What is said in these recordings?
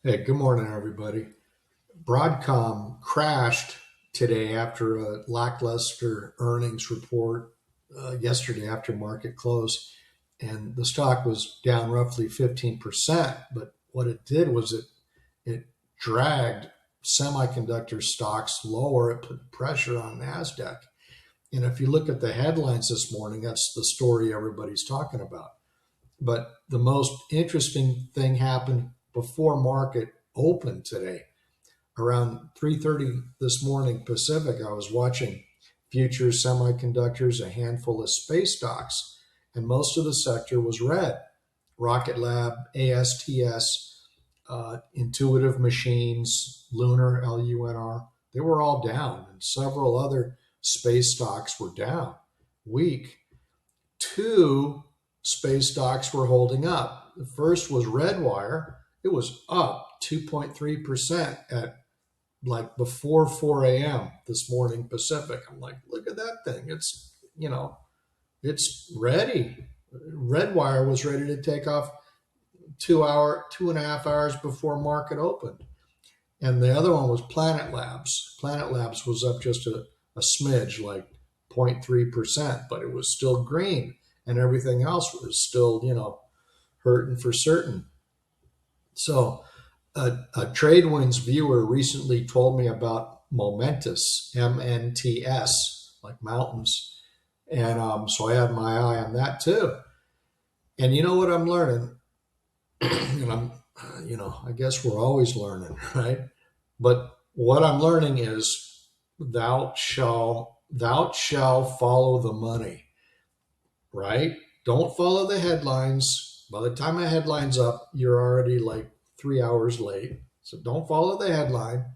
Hey, good morning, everybody. Broadcom crashed today after a lackluster earnings report yesterday after market close, and the stock was down roughly 15%. But what it did was it dragged semiconductor stocks lower. It put pressure on NASDAQ. And if you look at the headlines this morning, that's the story everybody's talking about. But the most interesting thing happened before market opened today. Around 3:30 this morning Pacific, I was watching futures, semiconductors, a handful of space stocks, and most of the sector was red. Rocket Lab, ASTS, Intuitive Machines, Lunar, LUNR, they were all down, and several other space stocks were down, weak. Two space stocks were holding up. The first was Redwire. It was up 2.3% at like before 4 a.m. this morning Pacific. I'm like, look at that thing. It's ready. Redwire was ready to take off 2.5 hours before market opened. And the other one was Planet Labs. Planet Labs was up just a smidge, like 0.3%, but it was still green. And everything else was still, hurting for certain. So a TradeWinds viewer recently told me about Momentus, MNTS, like mountains. And so I had my eye on that too. And you know what I'm learning? And I guess we're always learning, right? But what I'm learning is thou shalt follow the money, right? Don't follow the headlines. By the time a headline's up, you're already like 3 hours late. So don't follow the headline.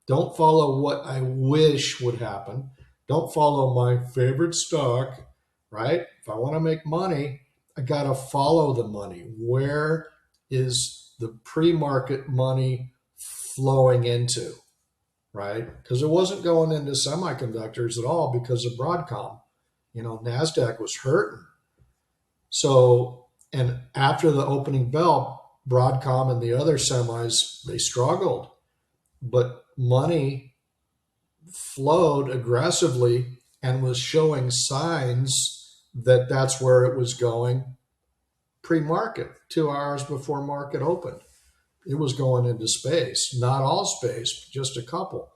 Don't follow what I wish would happen. Don't follow my favorite stock, right? If I want to make money, I got to follow the money. Where is the pre-market money flowing into, right? Because it wasn't going into semiconductors at all because of Broadcom. NASDAQ was hurting. So, and after the opening bell, Broadcom and the other semis, they struggled. But money flowed aggressively and was showing signs that that's where it was going pre-market, 2 hours before market opened. It was going into space, not all space, just a couple.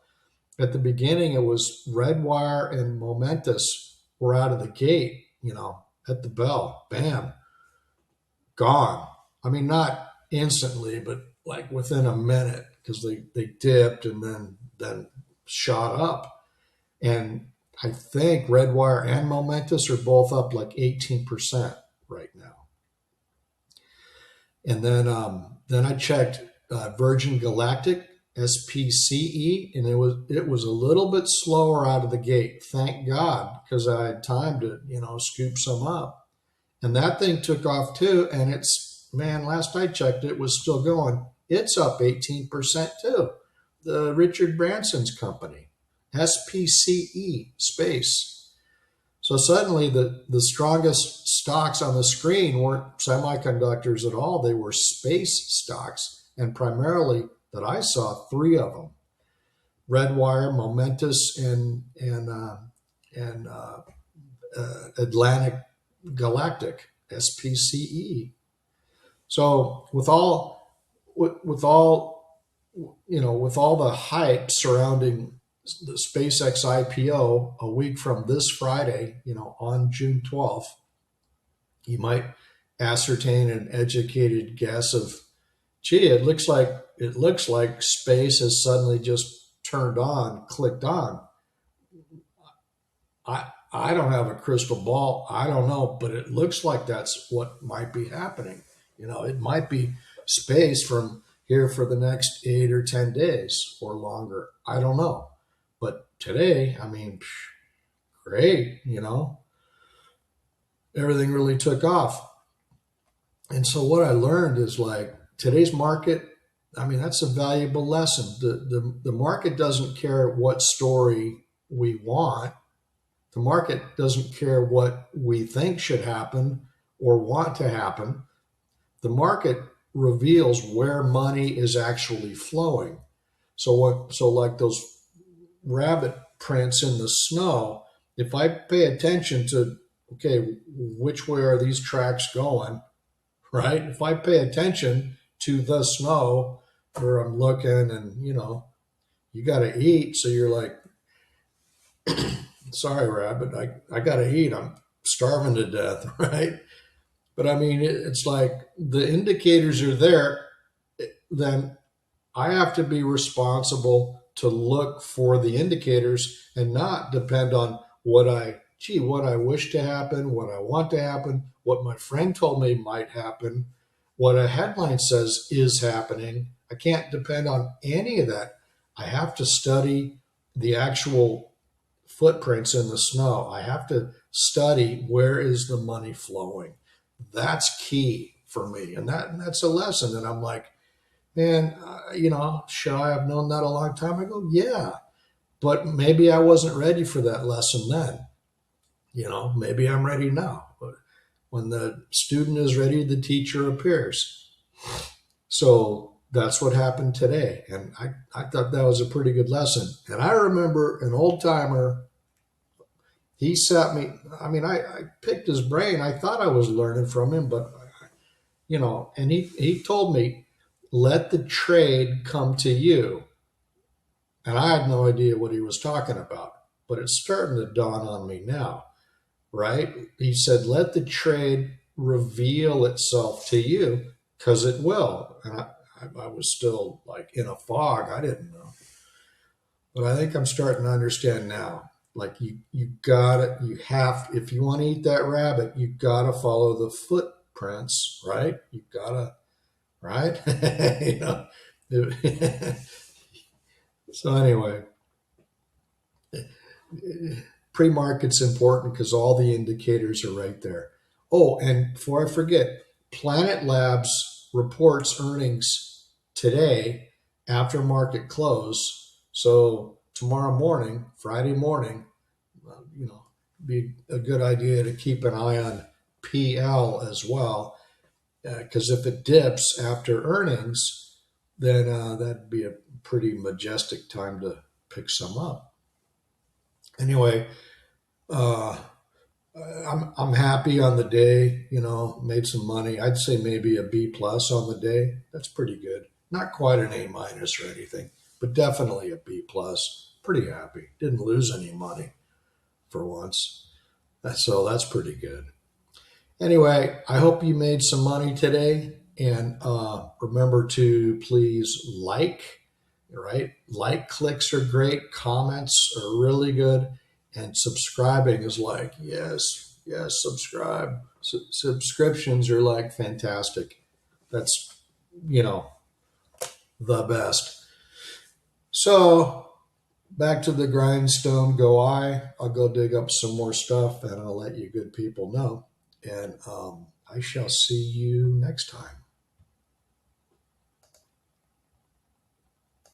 At the beginning, it was Redwire and Momentus were out of the gate, at the bell, bam, gone. I mean, not instantly, but like within a minute, because they dipped and then shot up. And I think Redwire and Momentus are both up like 18% right now. And then I checked Virgin Galactic, SPCE, and it was a little bit slower out of the gate. Thank God, because I had time to scoop some up, and that thing took off too. And last I checked, it was still going. It's up 18% too. The Richard Branson's company, SPCE Space. So suddenly the strongest stocks on the screen weren't semiconductors at all. They were space stocks, and primarily that I saw three of them: Redwire, Momentus, and Atlantic Galactic, SPCE. So with all the hype surrounding the SpaceX IPO a week from this Friday, on June 12th, you might ascertain an educated guess of, gee, it looks like space has suddenly just clicked on. I don't have a crystal ball. I don't know, but it looks like that's what might be happening. It might be space from here for the next 8 or 10 days or longer. I don't know. But today, great, everything really took off. And so what I learned is like today's market, that's a valuable lesson. The market doesn't care what story we want. The market doesn't care what we think should happen or want to happen. The market reveals where money is actually flowing. So like those rabbit prints in the snow, if I pay attention to, okay, which way are these tracks going, right? If I pay attention to the snow where I'm looking, and you got to eat. So you're like, sorry, rabbit, I got to eat. I'm starving to death, right? But I mean, it's like the indicators are there. Then I have to be responsible to look for the indicators and not depend on what I wish to happen, what I want to happen, what my friend told me might happen, what a headline says is happening. I can't depend on any of that. I have to study the actual footprints in the snow. I have to study where is the money flowing. That's key for me. And that's a lesson that I'm like, man, should I have known that a long time ago? Yeah. But maybe I wasn't ready for that lesson then. Maybe I'm ready now. But when the student is ready, the teacher appears. So that's what happened today. And I thought that was a pretty good lesson. And I remember an old timer, he sat me, I picked his brain. I thought I was learning from him, but, and he told me, let the trade come to you. And I had no idea what he was talking about, but it's starting to dawn on me now, right? He said, let the trade reveal itself to you, because it will. And I was still like in a fog. I didn't know. But I think I'm starting to understand now. Like you if you want to eat that rabbit, you got to follow the footprints, right? You got to, right? So anyway, pre-market's important because all the indicators are right there. Oh, and before I forget, Planet Labs reports earnings today after market close. So tomorrow morning, Friday morning, be a good idea to keep an eye on PL as well. Because if it dips after earnings, then that'd be a pretty majestic time to pick some up. Anyway, I'm happy on the day. Made some money. I'd say maybe a B+ on the day. That's pretty good. Not quite an A- or anything, but definitely a B+. Pretty happy. Didn't lose any money for once. So that's pretty good. Anyway, I hope you made some money today. And remember to please right? Like clicks are great. Comments are really good. And subscribing is like, yes, subscribe. Subscriptions are like fantastic. That's, the best. So back to the grindstone go I'll go dig up some more stuff and I'll let you good people know. And I shall see you next time.